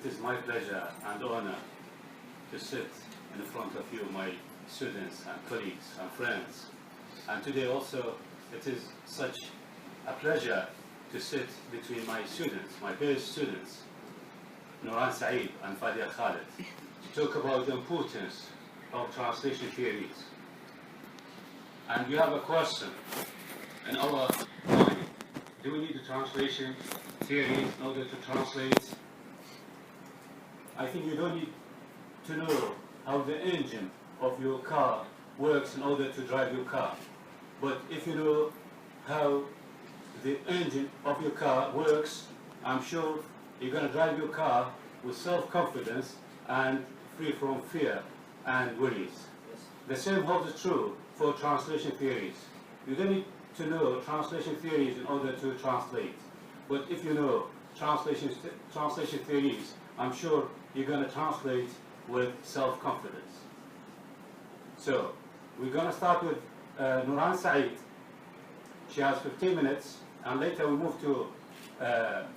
is my pleasure and honor to sit in front of you, my students and colleagues and friends. And today also, it is such a pleasure to sit between my students, my best students, Nurran Sa'id and Fadia Khalid, to talk about the importance of translation theories. And we have a question in our mind. Do we need a translation theory in order to translate? I think you don't need to know how the engine of your car works in order to drive your car. But if you know how the engine of your car works, I'm sure you're going to drive your car with self-confidence and free from fear and worries. The same holds true for translation theories. You don't need to know translation theories in order to translate. But if you know translation theories, I'm sure you're going to translate with self-confidence. So, we're going to start with Nurran Sa'id. She has 15 minutes, and later we move to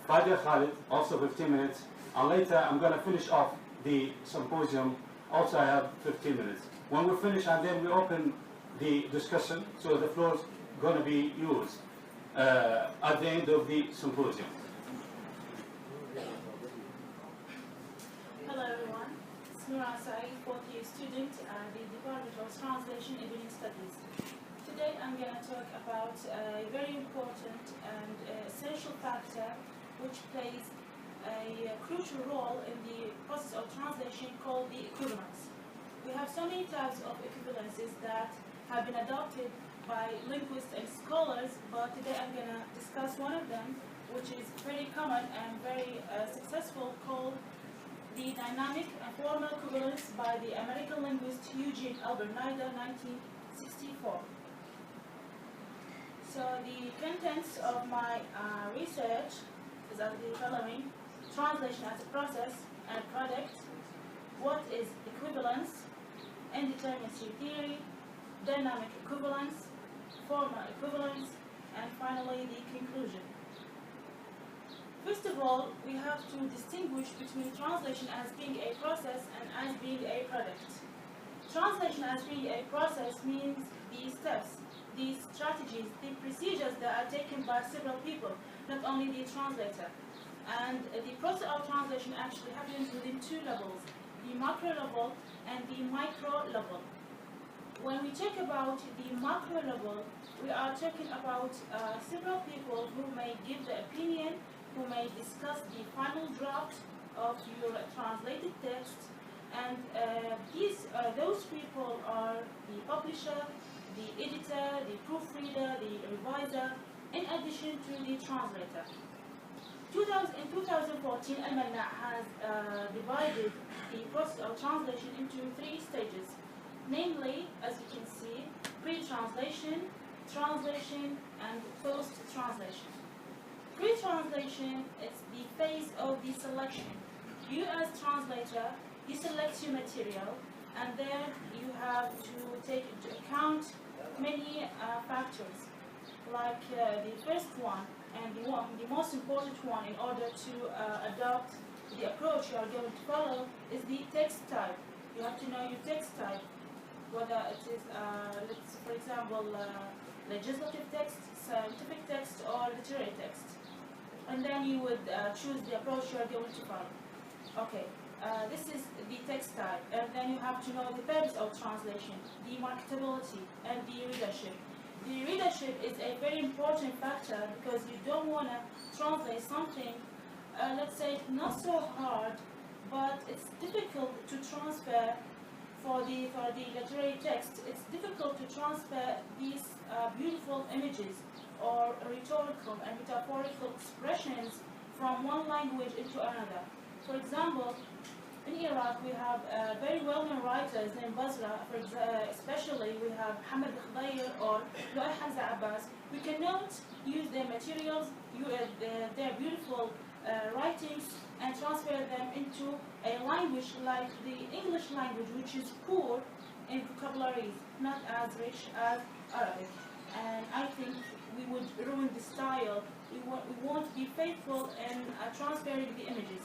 Fadia Khalid, also 15 minutes, and later I'm going to finish off the symposium, also I have 15 minutes. When we finish, and then we open the discussion, so the floor is going to be yours at the end of the symposium. Hello everyone, it's Nurran Sa'id, fourth year student at the Department of Translation and Reading Studies. Today I'm going to talk about a very important and essential factor which plays a crucial role in the process of translation called the equivalence. We have so many types of equivalences that have been adopted by linguists and scholars, but today I'm going to discuss one of them, which is very common and very successful, called the dynamic and formal equivalence by the American linguist Eugene Albert Nida, 1964. So the contents of my research is as the following: translation as a process and a product, what is equivalence, indeterminacy theory, dynamic equivalence, formal equivalence, and finally the conclusion. First of all, we have to distinguish between translation as being a process and as being a product. Translation as being a process means the steps, the strategies, the procedures that are taken by several people, not only the translator. And the process of translation actually happens within two levels, the macro level and the micro level. When we talk about the macro level, we are talking about several people who may give the opinion, who may discuss the final draft of your translated text, and those people are the publisher, the editor, the proofreader, the reviser, in addition to the translator. In 2014, المناع has divided the process of translation into 3 stages, namely, as you can see, pre-translation, translation, and post-translation. Pre-translation is the phase of the selection. You as translator, you select your material, and then you have to take into account many factors, like the first one, and the most important one in order to adopt the approach you are going to follow is the text type. You have to know your text type, whether it is, for example, legislative text, scientific text, or literary text. And then you would choose the approach you are going to follow. Okay, this is the text type, and then you have to know the purpose of translation, the marketability, and the readership. The readership is a very important factor because you don't want to translate something, let's say, not so hard, but it's difficult to transfer for the literary text. It's difficult to transfer these beautiful images or rhetorical and metaphorical expressions from one language into another. For example, in Iraq we have very well-known writers named Basra, especially we have Hamad Khdair or Luay Hamza Abbas. We cannot use their materials, their beautiful writings, and transfer them into a language like the English language, which is poor in vocabularies, not as rich as Arabic. And I think we would ruin the style. We won't be faithful in transferring the images.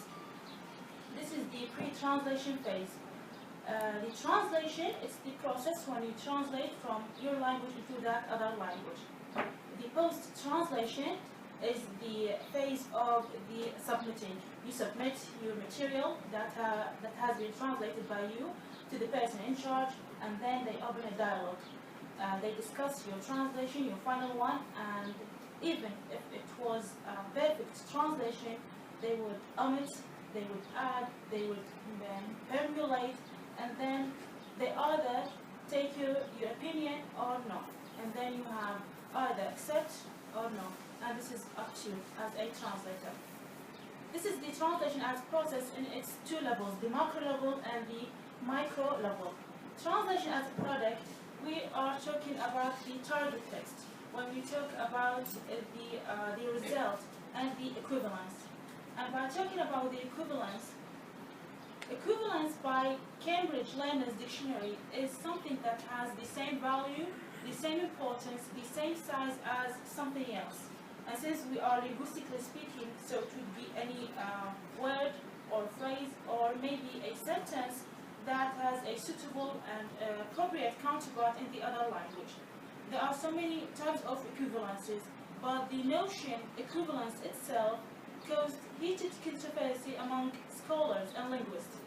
This is the pre-translation phase. The translation is the process when you translate from your language into that other language. The post-translation is the phase of the submitting. You submit your material that has been translated by you to the person in charge, and then they open a dialogue. They discuss your translation, your final one, and even if it was a perfect translation, they would omit, they would add, they would permulate, and then they either take your opinion or not. And then you have either accept or no. And this is up to you as a translator. This is the translation as process in its two levels, the macro level and the micro level. Translation as a product, we are talking about the target text when we talk about the result and the equivalence. And by talking about the equivalence by Cambridge Learner's Dictionary is something that has the same value, the same importance, the same size as something else. And since we are linguistically speaking, so it would be any word or phrase or maybe a sentence that has a suitable and appropriate counterpart in the other language. There are so many types of equivalences, but the notion equivalence itself caused heated controversy among scholars and linguists,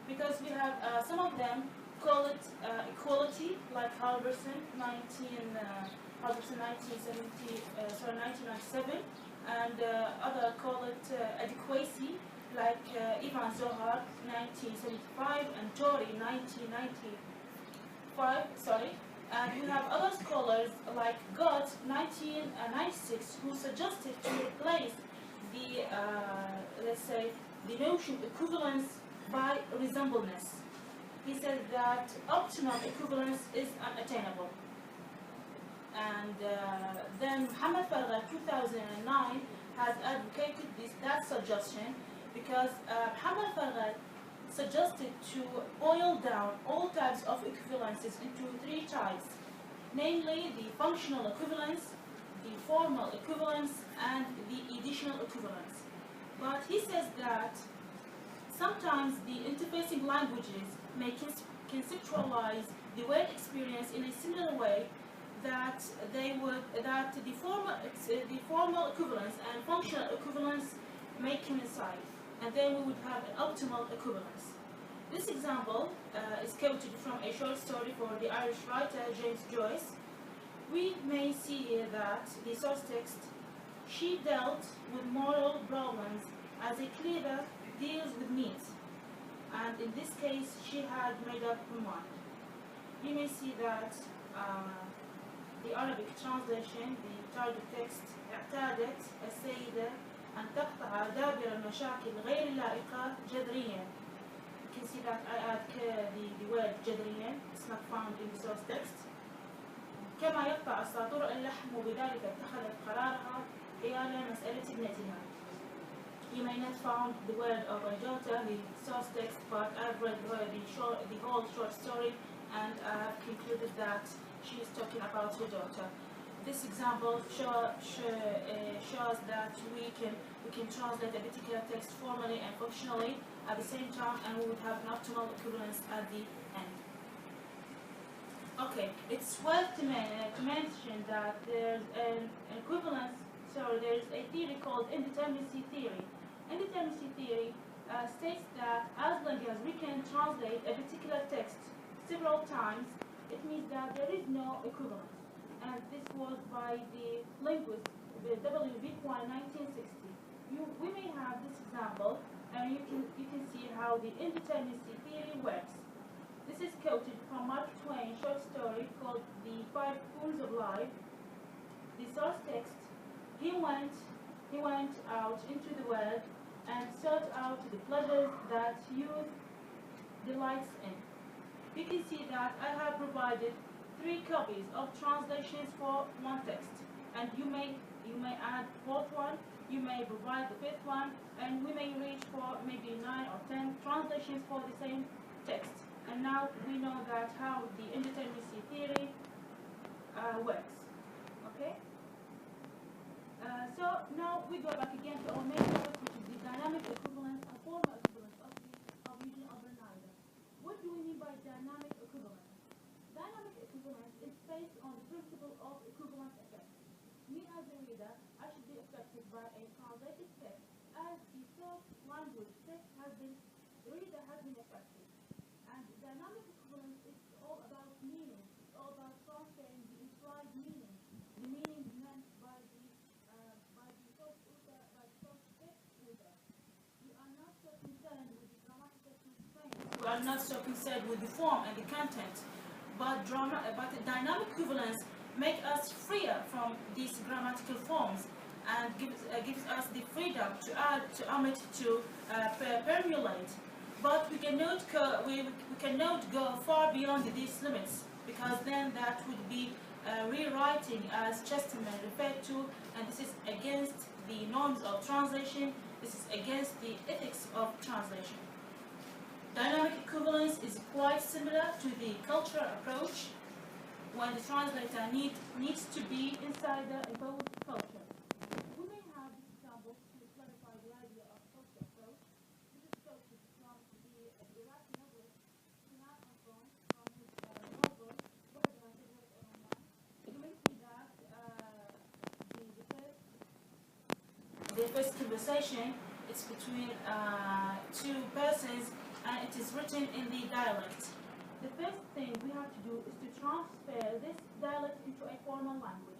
because we have some of them call it equality, like Halverson 1997, and other call it adequacy, like Ivan Zohar 1975 and Tori 1995. And we have other scholars like Gott 1996 who suggested to replace the let's say the notion equivalence by resemblance. He said that optimal equivalence is unattainable. And then Muhammad Farghar 2009 has advocated that suggestion, because Muhammad Farghar suggested to boil down all types of equivalences into three types, namely the functional equivalence, the formal equivalence, and the additional equivalence. But he says that sometimes the interfacing languages may conceptualize the word experience in a similar way that the formal equivalence and functional equivalence may coincide, and then we would have an optimal equivalence. This example is quoted from a short story for the Irish writer James Joyce. We may see here that the source text, she dealt with moral problems as a cleaver deals with meat, and in this case she had made up her mind. You may see that the Arabic translation, the target text, اعتادت السيدة أن تقطع دابر المشاكل غير اللائقة جذريا. You can see that I add the word جذريا, it's not found in the source text. كما يقطع الساطور اللحم وبذلك اتخذت قرارها حيال مسألة ابنتها. You may not found the word of a daughter in the source text, but I've read the whole short story and I have concluded that she is talking about her daughter. This example shows that we can translate a particular text formally and functionally at the same time, and we would have an optimal equivalence at the end. Okay, it's worth to mention that there's an equivalence. So there's a theory called indeterminacy theory. Indeterminacy theory states that as long as we can translate a particular text several times, it means that there is no equivalence. And this was by the linguist W.B. Quine 1960. We may have this example, and you can see how the indeterminacy theory works. This is quoted from Mark Twain's short story called The 5 Spoons of Life. The source text: he went out into the world and sought out the pleasures that youth delights in. You can see that I have provided 3 copies of translations for one text, and you may add 4th one, you may provide the 5th one, and we may reach for maybe 9 or 10 translations for the same text. And now we know that how the indeterminacy theory works. Okay? So now we go back again to our main topic, which is the dynamic equivalence and formal equivalence of the translated text as the source language. Text has been, the reader has been affected. And dynamic equivalence is all about meaning. It's all about transferring the implied meaning, the meaning meant by the source author, by the source text author. We are not so concerned with the grammatical constraints. We are not so concerned with the form and the content, but the dynamic equivalence make us freer from these grammatical forms and gives us the freedom to add, to omit, to permeate. But we cannot go far beyond these limits, because then that would be rewriting, as Chesterman referred to, and this is against the norms of translation. This is against the ethics of translation. Dynamic equivalence is quite similar to the cultural approach, when the translator needs to be inside the imposed culture. We may have this example to clarify the idea of cultural approach. This is quoted from the Iraqi novelist from his novel You may see that the first conversation is between two persons, and it is written in the dialect. The first thing we have to do is to transfer this dialect into a formal language.